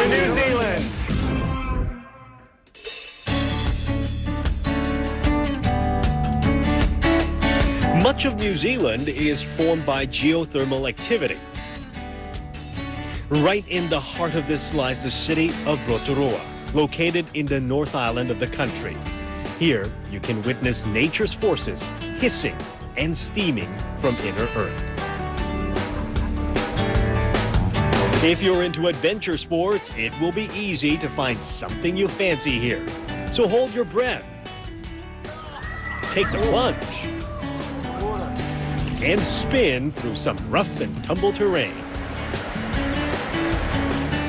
New Zealand. Much of New Zealand is formed by geothermal activity. Right in the heart of this lies the city of Rotorua, located in the North Island of the country. Here, you can witness nature's forces hissing and steaming from inner Earth. If you're into adventure sports, it will be easy to find something you fancy here. So hold your breath, take the plunge, and spin through some rough and tumble terrain.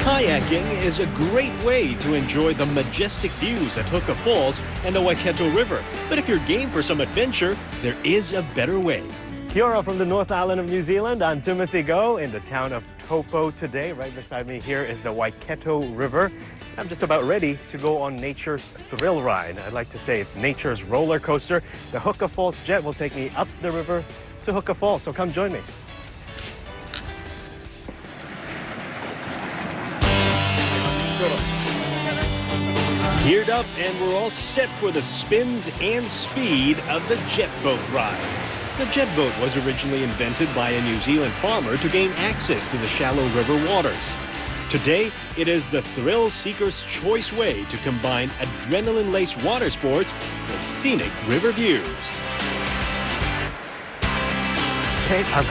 Kayaking is a great way to enjoy the majestic views at Hooker Falls and the Waikato River. But if you're game for some adventure, there is a better way. Kiaora from the North Island of New Zealand. I'm Timothy Go in the town of Taupo today. Right beside me here is the Waikato River. I'm just about ready to go on nature's thrill ride. I'd like to say it's nature's roller coaster. The Hooker Falls jet will take me up the river to Hooker Falls, so come join me. Geared up and we're all set for the spins and speed of the jet boat ride. The jet boat was originally invented by a New Zealand farmer to gain access to the shallow river waters. Today, it is the thrill seeker's choice way to combine adrenaline-laced water sports with scenic river views. Okay, I'm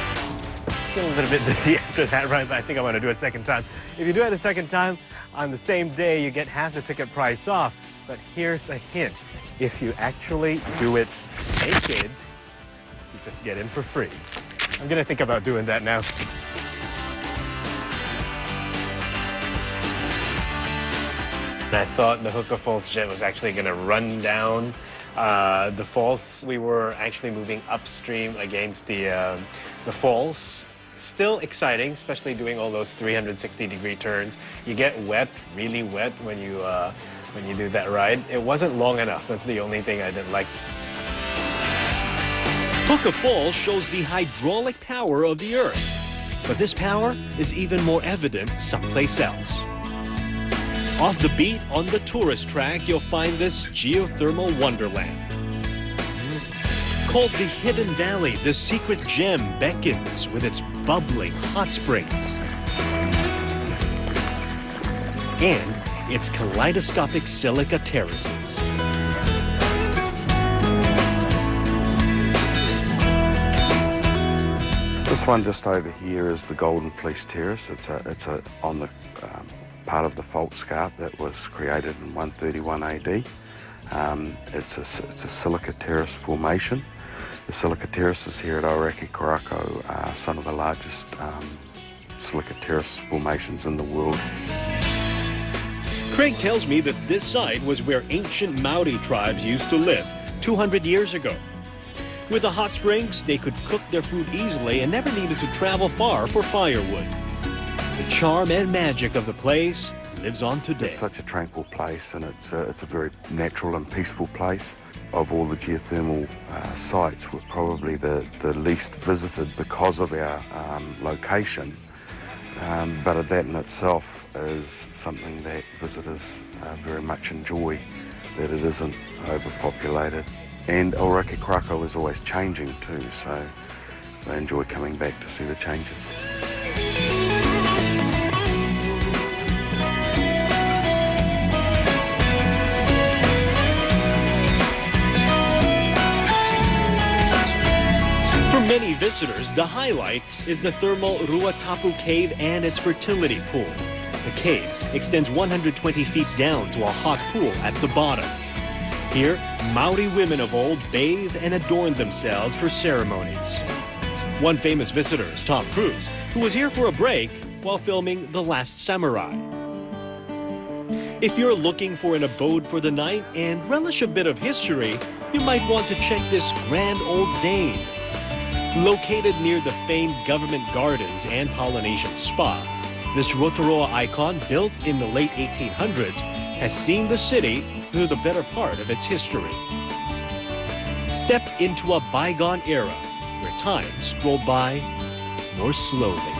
feeling a little bit dizzy after that ride, but I think I want to do it a second time. If you do it a second time, on the same day, you get half the ticket price off. But here's a hint. If you actually do it naked, you just get in for free. I'm going to think about doing that now. I thought the Hooker Falls jet was actually going to run down the falls. We were actually moving upstream against the falls. Still exciting, especially doing all those 360-degree turns. You get wet, really wet, when you do that ride. It wasn't long enough. That's the only thing I didn't like. Hooker Falls shows the hydraulic power of the Earth, but this power is even more evident someplace else. Off the beat on the tourist track, you'll find this geothermal wonderland. Called the Hidden Valley, the secret gem beckons with its bubbling hot springs and its kaleidoscopic silica terraces. This one just over here is the Golden Fleece Terrace. It's on the part of the fault scarp that was created in 131 AD. It's a silica terrace formation. The silica terraces here at Aoraki Karako are some of the largest silica terrace formations in the world. Craig tells me that this site was where ancient Maori tribes used to live 200 years ago. With the hot springs, they could cook their food easily and never needed to travel far for firewood. The charm and magic of the place lives on today. It's such a tranquil place, and it's a very natural and peaceful place. Of all the geothermal sites, we're probably the least visited because of our location. But that in itself is something that visitors very much enjoy, that it isn't overpopulated. And Aoraki Karako is always changing too, so they enjoy coming back to see the changes. For many visitors, the highlight is the thermal Ruatapu Cave and its fertility pool. The cave extends 120 feet down to a hot pool at the bottom. Here, Maori women of old bathe and adorn themselves for ceremonies. One famous visitor is Tom Cruise, who was here for a break while filming The Last Samurai. If you're looking for an abode for the night and relish a bit of history, you might want to check this Grand Old Dane. Located near the famed Government Gardens and Polynesian Spa, this Rotorua icon, built in the late 1800s, has seen the city through the better part of its history. Step into a bygone era where time strolled by more slowly.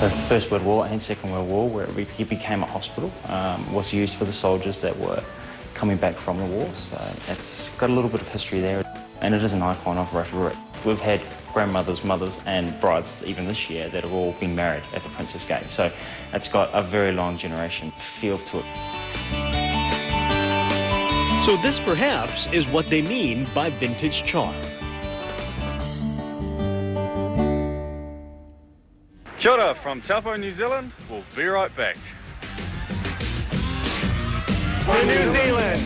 That's the First World War and Second World War, where he became a hospital. Was used for the soldiers that were coming back from the war, so it's got a little bit of history there. And it is an icon of Rotorua. We've had grandmothers, mothers and brides even this year that have all been married at the Princess Gate, so it's got a very long generation feel to it. So this perhaps is what they mean by vintage charm. Kiaora from Taupo, New Zealand. We'll be right back. To New Zealand!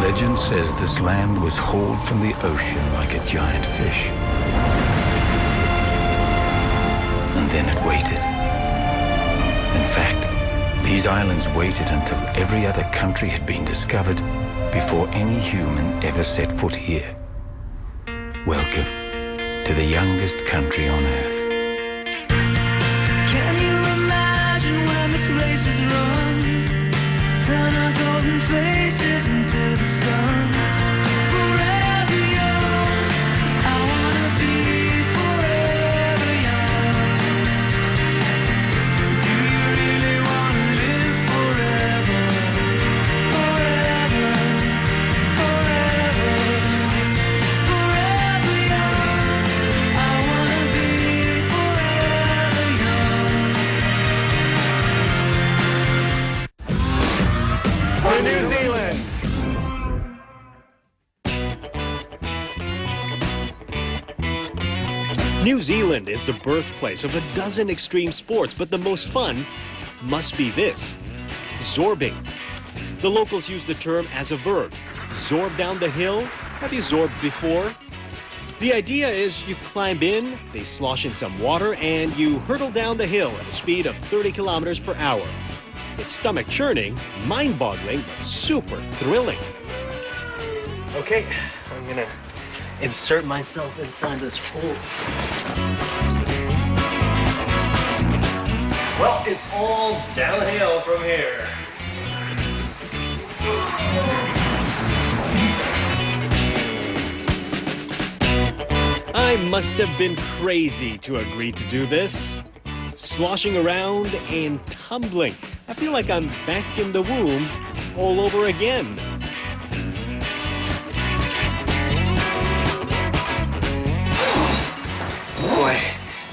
Legend says this land was hauled from the ocean like a giant fish. And then it waited. In fact, these islands waited until every other country had been discovered before any human ever set foot here. Welcome to the youngest country on Earth. Can you imagine when this race is run? Turn our golden faces into the sun. Forever young, I wanna be forever young. Do you really wanna live forever? Forever, forever, forever young. I wanna be forever young. To New Zealand! New Zealand is the birthplace of a dozen extreme sports, but the most fun must be this: zorbing. The locals use the term as a verb. Zorb down the hill. Have you zorbed before? The idea is you climb in, they slosh in some water, and you hurtle down the hill at a speed of 30 kilometers per hour. It's stomach churning, mind-boggling, but super thrilling. Okay, I'm gonna insert myself inside this hole. Well, it's all downhill from here. I must have been crazy to agree to do this. Sloshing around and tumbling. I feel like I'm back in the womb all over again. Boy,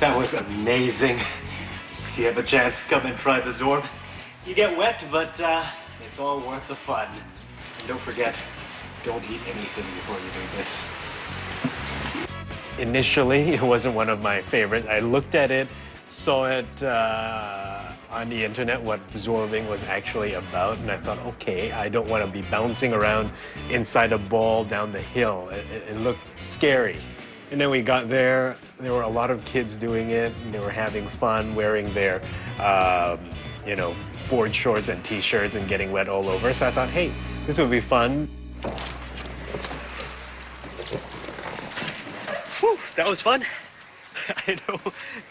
that was amazing. If you have a chance, come and try the Zorb. You get wet, but it's all worth the fun. And don't forget, don't eat anything before you do this. Initially, it wasn't one of my favorites. I looked at it, saw it on the internet, what zorbing was actually about, and I thought, okay, I don't want to be bouncing around inside a ball down the hill. It looked scary. And then we got there were a lot of kids doing it, and they were having fun, wearing their, you know, board shorts and t-shirts and getting wet all over. So I thought, hey, this would be fun. Whew, that was fun. I know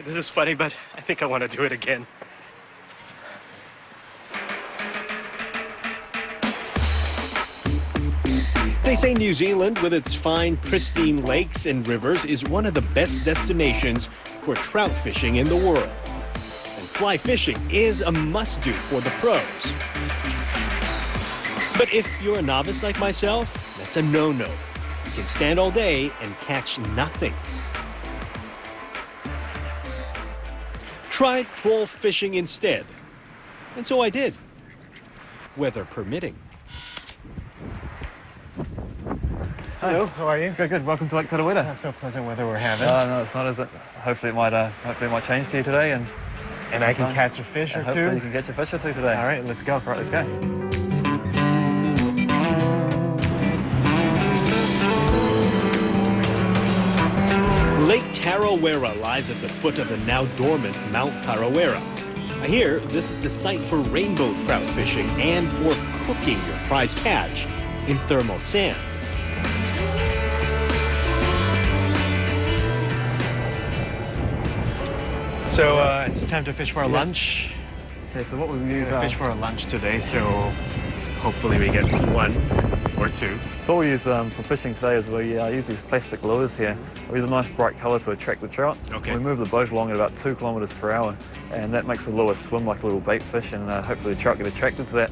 this is funny, but I think I want to do it again. They say New Zealand, with its fine, pristine lakes and rivers, is one of the best destinations for trout fishing in the world. And fly fishing is a must-do for the pros. But if you're a novice like myself, that's a no-no. You can stand all day and catch nothing. Try troll fishing instead. And so I did, weather permitting. Hello, how are you? Good, good. Welcome to Lake Tarawera. Not so pleasant weather we're having. No, it's not, is it? Hopefully it might change for you today, and I can catch a fish or two. hopefully you can catch a fish or two today. All right, let's go. Right, let's go. Lake Tarawera lies at the foot of the now dormant Mount Tarawera. I hear this is the site for rainbow trout fishing and for cooking your prize catch in thermal sand. So it's time to fish for our lunch. Okay, so what we'll We're use gonna fish for our lunch today, so hopefully we get one or two. So what we use for fishing today is we use these plastic lures here. We use a nice bright colour to attract the trout. Okay. We move the boat along at about 2 kilometres per hour, and that makes the lure swim like a little bait fish, and hopefully the trout get attracted to that.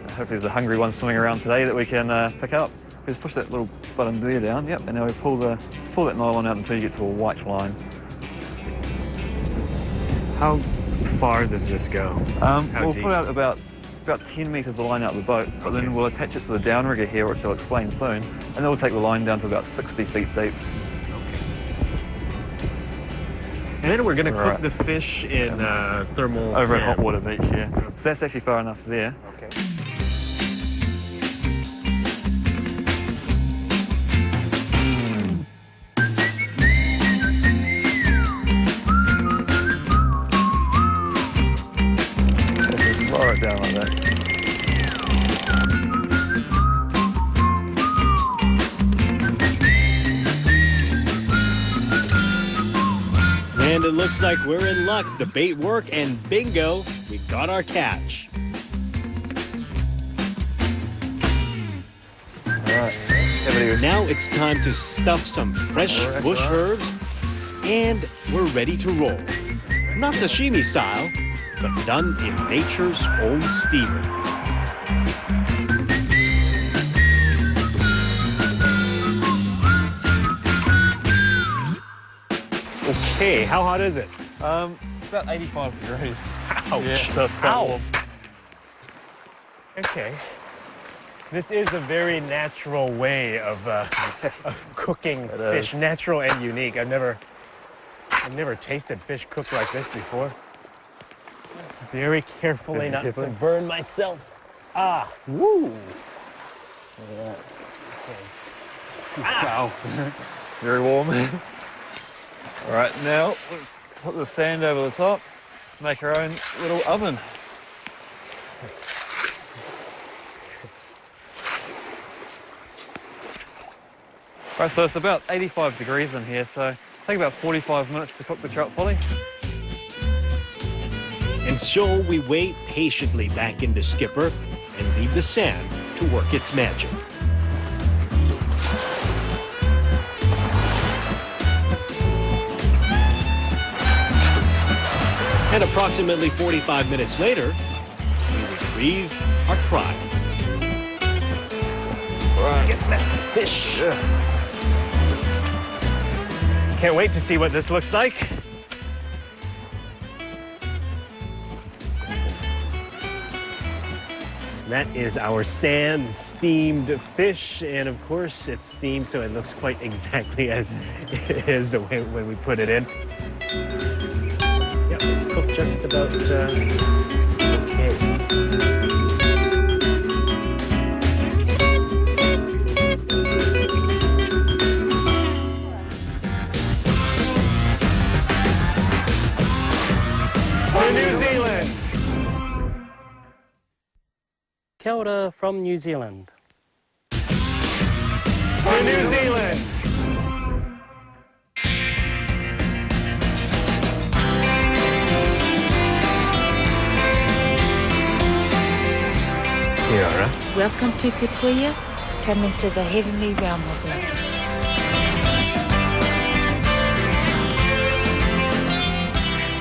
Hopefully there's a hungry one swimming around today that we can pick up. We just push that little button there down, yep, and now we pull that nylon out until you get to a white line. How far does this go? We'll put out about 10 metres of line out of the boat, but then we'll attach it to the downrigger here, which I'll explain soon, and then we'll take the line down to about 60 feet deep. And then we're going to cook the fish in thermal Over sand. at Hot Water Beach, yeah. So that's actually far enough there. Okay. Lower it down like that. And it looks like we're in luck. The bait worked, and bingo, we got our catch. All right. Now it's time to stuff some fresh bush herbs, and we're ready to roll. Not sashimi style, but done in nature's own steamer. Okay, how hot is it? It's about 85 degrees. Ouch. Yeah, so it's quite warm. Okay. This is a very natural way of cooking fish, natural and unique. I've never tasted fish cooked like this before. Very carefully not to burn myself. Ah, woo! Yeah. Wow. Very warm. All right, now let's put the sand over the top, make our own little oven. Right, so it's about 85 degrees in here, so take about 45 minutes to cook the trout fully. And so we wait patiently back into Skipper and leave the sand to work its magic. And approximately 45 minutes later, we retrieve our prize. Right. Get that fish. Yeah. Can't wait to see what this looks like. That is our sand steamed fish, and of course it's steamed, so it looks quite exactly as it is the way when we put it in. Yeah, it's cooked just about okay. To New Zealand! Kiaora from New Zealand. To New Zealand! Kiaora. Welcome to Te Puia, come into the heavenly realm of life.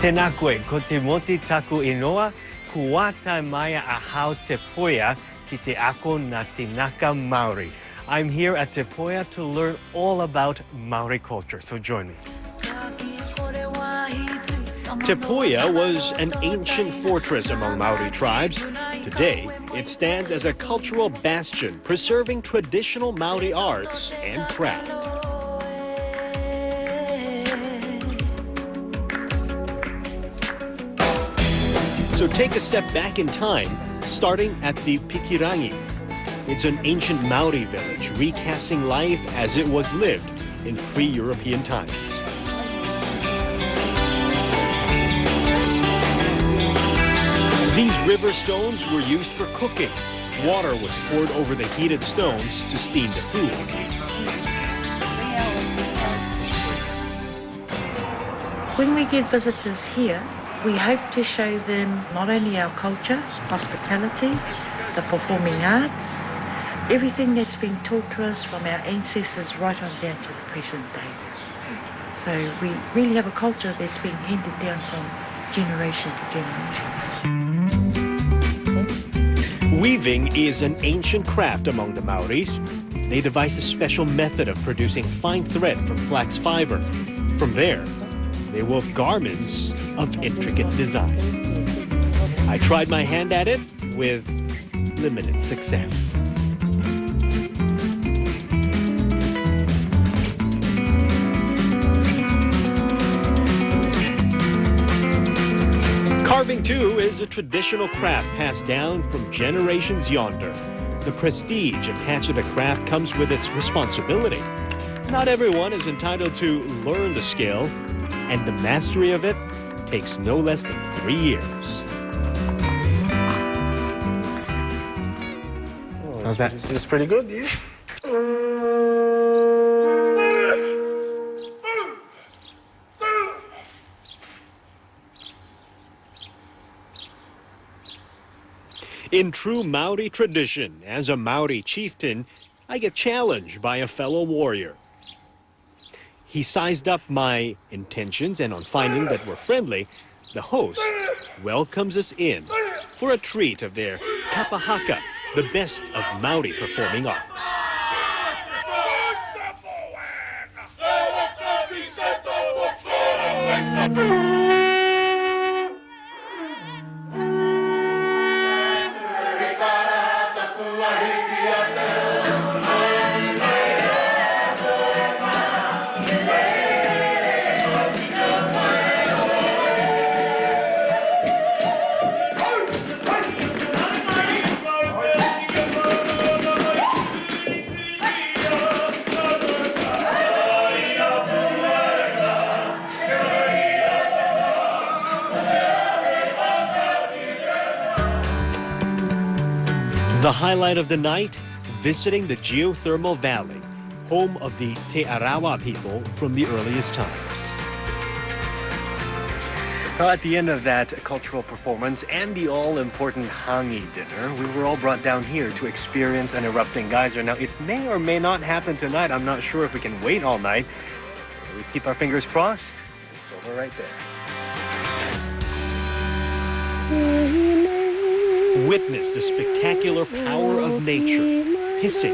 Tēnā koe, ko te moti taku inoa, kuata maya ahau Te Puia ki te ako na tinaka Maori. I'm here at Te Puia to learn all about Maori culture, so join me. Te Puia was an ancient fortress among Maori tribes. Today, it stands as a cultural bastion, preserving traditional Maori arts and craft. So take a step back in time, starting at the Pikirangi. It's an ancient Maori village, recasting life as it was lived in pre-European times. These river stones were used for cooking. Water was poured over the heated stones to steam the food. When we get visitors here, we hope to show them not only our culture, hospitality, the performing arts, everything that's been taught to us from our ancestors right on down to the present day. So we really have a culture that's been handed down from generation to generation. Weaving is an ancient craft among the Maoris. They devised a special method of producing fine thread from flax fiber. From there, they wove garments of intricate design. I tried my hand at it with limited success. Carving, too, is a traditional craft passed down from generations yonder. The prestige attached to the craft comes with its responsibility. Not everyone is entitled to learn the skill, and the mastery of it takes no less than 3 years. How's that? It's pretty good, yeah. In true Maori tradition, as a Maori chieftain, I get challenged by a fellow warrior. He sized up my intentions, and on finding that we're friendly, the host welcomes us in for a treat of their kapahaka, the best of Maori performing arts. The highlight of the night, visiting the geothermal valley, home of the Te Arawa people from the earliest times. Well, at the end of that cultural performance and the all-important hangi dinner, we were all brought down here to experience an erupting geyser. Now, it may or may not happen tonight. I'm not sure if we can wait all night. We keep our fingers crossed. It's over right there. Witness the spectacular power of nature, hissing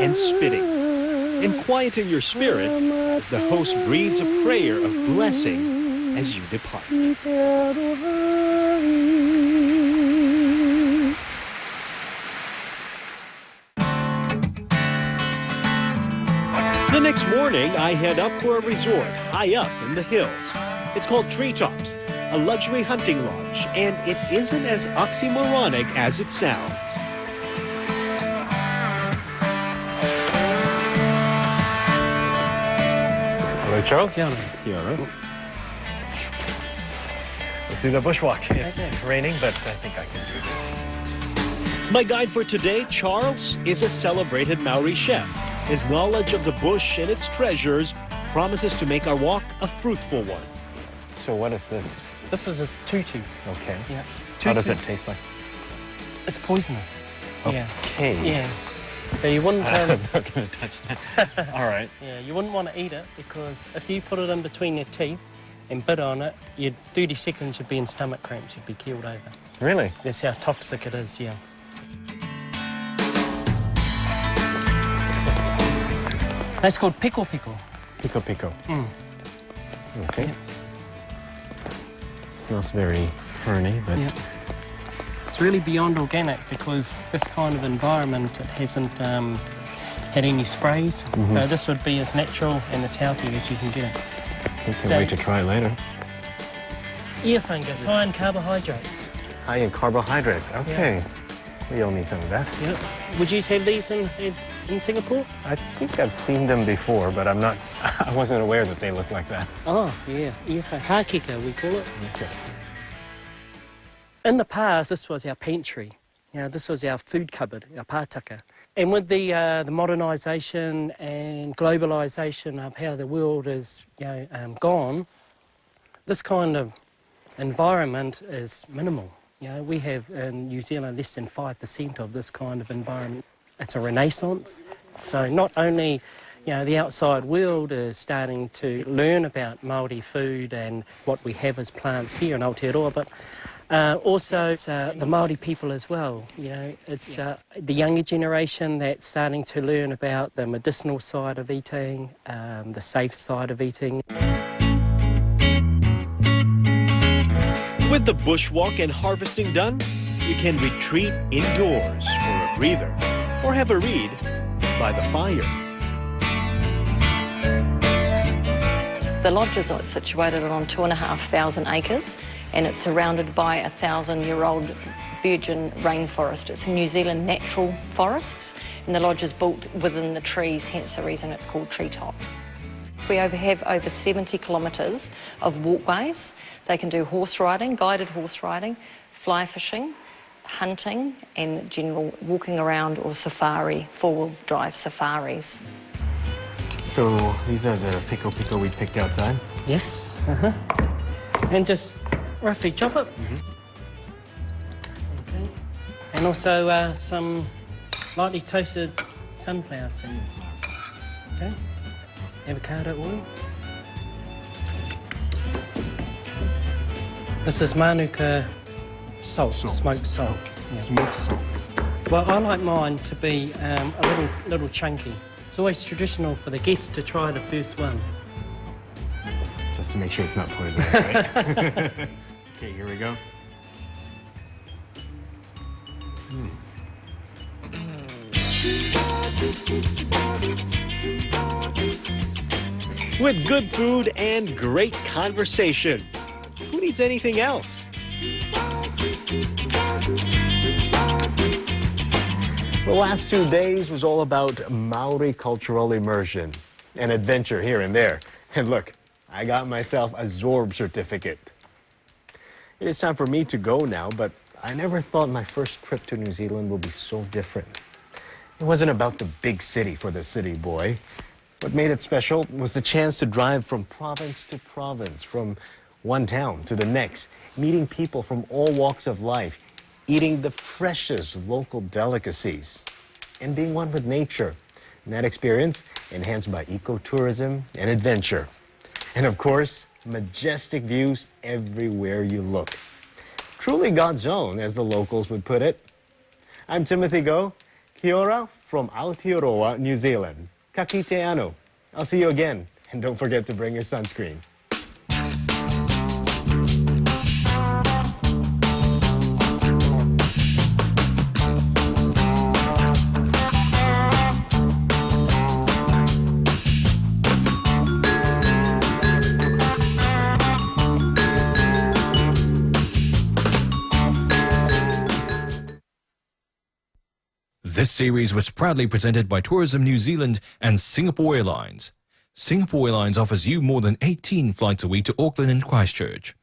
and spitting. And quieting your spirit as the host breathes a prayer of blessing as you depart. The next morning, I head up for a resort high up in the hills. It's called Treetops, a luxury hunting lodge, and it isn't as oxymoronic as it sounds. Hello, Charles. Kiaora. Let's do the bushwalk. It's raining, but I think I can do this. My guide for today, Charles, is a celebrated Maori chef. His knowledge of the bush and its treasures promises to make our walk a fruitful one. So what is this? This is a tutu. Okay. Yeah. How does it taste like? It's poisonous. Yeah. Okay. Yeah. So you wouldn't. I'm not going to touch that. All right. Yeah, you wouldn't want to eat it because if you put it in between your teeth and bit on it, 30 seconds you'd be in stomach cramps. You'd be keeled over. Really? That's how toxic it is. Yeah. That's called pickle pickle. Pico pico. Mm. Okay. Yeah. Smells very ferny, but Yeah. It's really beyond organic because this kind of environment, it hasn't had any sprays. So this would be as natural and as healthy as you can get it. we can wait to try later. Ear fungus, high in carbohydrates. High in carbohydrates. Okay. We all need some of that. Yep. Would you have these in Singapore? I think I've seen them before, but I wasn't aware that they look like that. Oh, yeah. Ear fungus. Hakika, we call it. Okay. In the past, this was our pantry. This was our food cupboard, our pātaka. And with the modernisation and globalisation of how the world is gone, this kind of environment is minimal. You know, we have in New Zealand less than 5% of this kind of environment. It's a renaissance. So not only, you know, the outside world is starting to learn about Māori food and what we have as plants here in Aotearoa, but also it's the Māori people as well. You know, it's the younger generation that's starting to learn about the medicinal side of eating, the safe side of eating. With the bushwalk and harvesting done, you can retreat indoors for a breather or have a read by the fire. The lodges are situated on 2,500 acres and it's surrounded by a 1,000-year-old virgin rainforest. It's New Zealand natural forests and the lodge is built within the trees, hence the reason it's called treetops. We have over 70 kilometres of walkways. They can do horse riding, guided horse riding, fly fishing, hunting and general walking around or safari, four-wheel drive safaris. So these are the pico we picked outside? Yes, and just roughly chop it. Okay. And also some lightly toasted sunflower seeds. Okay. Avocado oil. This is Manuka salt, smoked salt. Yeah. Smoked salt. Well, I like mine to be a little chunky. It's always traditional for the guest to try the first one. Just to make sure it's not poisonous, right? Okay, here we go. With good food and great conversation, who needs anything else? The last 2 days was all about Maori cultural immersion and adventure here and there. And look, I got myself a Zorb certificate. It is time for me to go now, but I never thought my first trip to New Zealand would be so different. It wasn't about the big city for the city boy. What made it special was the chance to drive from province to province, from one town to the next, meeting people from all walks of life, eating the freshest local delicacies, and being one with nature. And that experience enhanced by ecotourism and adventure. And of course, majestic views everywhere you look. Truly God's own, as the locals would put it. I'm Timothy Go, Kiaora from Aotearoa, New Zealand. Ka kite anō. I'll see you again, and don't forget to bring your sunscreen. This series was proudly presented by Tourism New Zealand and Singapore Airlines. Singapore Airlines offers you more than 18 flights a week to Auckland and Christchurch.